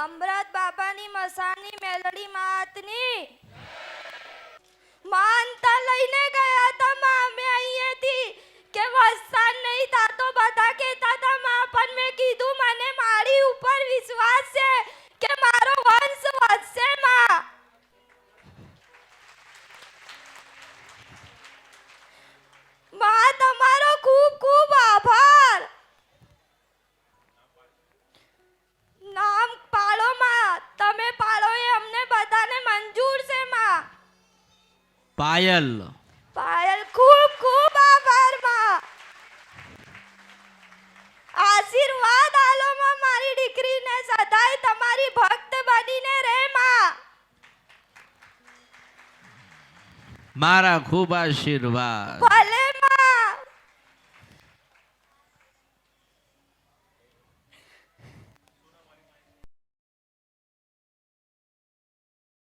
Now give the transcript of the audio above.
અમૃત બાપાની મસાની મેલડી માતની માનતા લઈને ગયા હતા માં અમે અહીંયાથી કે વરસાદ નહીં થાતો બધા કહેતા હતા માં પણ મેં કીધું મને મારી ઉપર વિશ્વાસ છે કે મારો વંશ વધશે માં. માં તમારો ખૂબ ખૂબ આભાર. નામ પાડો માં, તમે પાડો એ અમને બધાને મંજૂર છે માં. પાયલ. પાયલ ખૂબ ખૂબ આભાર માં. આશીર્વાદ આલો માં મારી દીકરીને સદાય તમારી ભક્ત બનીને રહે માં. મારા ખૂબ આશીર્વાદ.